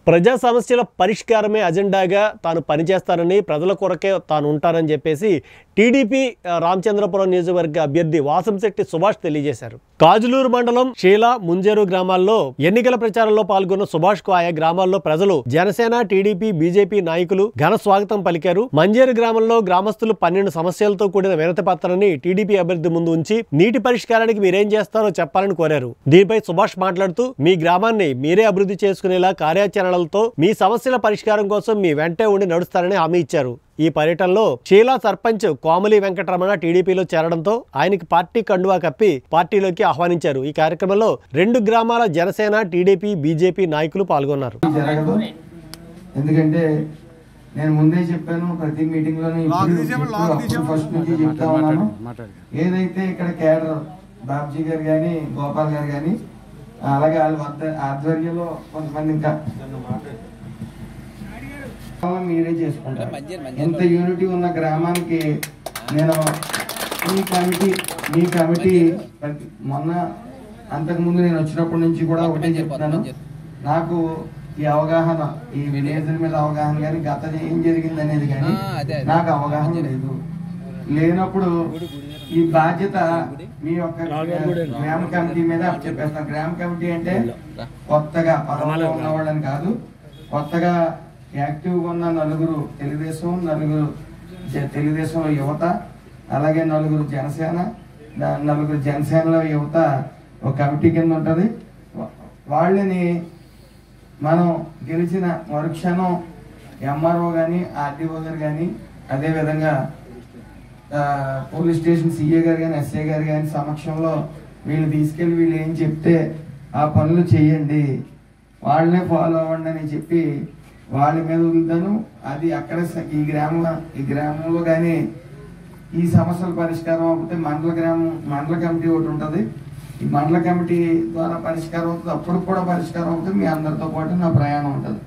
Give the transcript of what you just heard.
ప్రజా సమస్యల పరిష్కారమే అజెండాగా తాను పనిచేస్తానని, ప్రజల కొరకే తాను ఉంటానని చెప్పేసి టీడీపీ రామచంద్రపురం నియోజకవర్గ అభ్యర్థి వాసంశెట్టి సుభాష్ తెలియజేశారు. కాజులూరు మండలం షీలా, ముంజేరు గ్రామాల్లో ఎన్నికల ప్రచారంలో పాల్గొన్న సుభాష్ కు ఆయా గ్రామాల్లో ప్రజలు జనసేన, టీడీపీ, బీజేపీ నాయకులు ఘన స్వాగతం పలికారు. మంజేరు గ్రామంలో గ్రామస్తులు 12 సమస్యలతో కూడిన వినతి పత్రాన్ని టీడీపీ అభ్యర్థి ముందు ఉంచి నీటి పరిష్కారానికి మీరేం చేస్తారో చెప్పాలని కోరారు. దీనిపై సుభాష్ మాట్లాడుతూ, మీ గ్రామాన్ని మీరే అభివృద్ధి చేసుకునేలా కార్యాచరణలతో మీ సమస్యల పరిష్కారం కోసం మీ వెంటే ఉండి నడుస్తారని హామీ ఇచ్చారు. ఈ పర్యటనలో షీలా సర్పంచ్ కోమలి వెంకటరమణ టీడీపీలో చేరడంతో ఆయనకి పార్టీ కండువా కప్పి పార్టీలోకి ఆహ్వానించారు. ఈ కార్యక్రమంలో 2 గ్రామాల జనసేన, టీడీపీ, బీజేపీ నాయకులు పాల్గొన్నారు. ఎందుకంటే నేను ముందే చెప్పాను, ప్రతి మీటింగ్ లోనే ఫస్ట్ నుంచి చెప్తా ఉన్నాను, ఏదైతే ఇక్కడ కేడర్ బాబ్జీ గారు కానీ, గోపాల్ గారు కానీ, అలాగే వాళ్ళ ఆధ్వర్యంలో కొంతమంది ఇంకా మీరే చేసుకుంటారు. ఎంత యూనిటీ ఉన్న గ్రామానికి నేను మీ కమిటీ మొన్న అంతకుముందు నేను వచ్చినప్పటి నుంచి కూడా ఒకటే చెప్తాను, నాకు ఈ అవగాహన, ఈ విలేజ్ మీద అవగాహన కానీ, గత ఏం జరిగింది అనేది కానీ నాకు అవగాహన లేనప్పుడు ఈ బాధ్యత మీ యొక్క గ్రామ కమిటీ మీద చెప్పేస్తాను. గ్రామ కమిటీ అంటే కొత్తగా పదవులో ఉన్నవాళ్ళని కాదు, కొత్తగా యాక్టివ్గా ఉన్న నలుగురు తెలుగుదేశంలో యువత, అలాగే నలుగురు జనసేనలో యువత ఒక కమిటీ కింద ఉంటుంది. వాళ్ళని మనం గెలిచిన మరుక్షణం ఎంఆర్ఓ కానీ, ఆర్డీఓ గారు కానీ, అదేవిధంగా పోలీస్ స్టేషన్ సిఏ గారు కానీ, ఎస్ఐ గారు కానీ సమక్షంలో వీళ్ళు తీసుకెళ్ళి వీళ్ళు ఏం చెప్తే ఆ పనులు చేయండి, వాళ్ళనే ఫాలో అవ్వండి అని చెప్పి వాళ్ళ మీద వదులుతాను. అది అక్కడ ఈ గ్రామంలో కానీ ఈ సమస్యల పరిష్కారం అవుతే మండల కమిటీ ఒకటి ఉంటుంది. ఈ మండల కమిటీ ద్వారా పరిష్కారం అవుతుంది. అప్పుడు కూడా పరిష్కారం అవుతుంది. మీ అందరితో పాటు నా ప్రయాణం ఉంటుంది.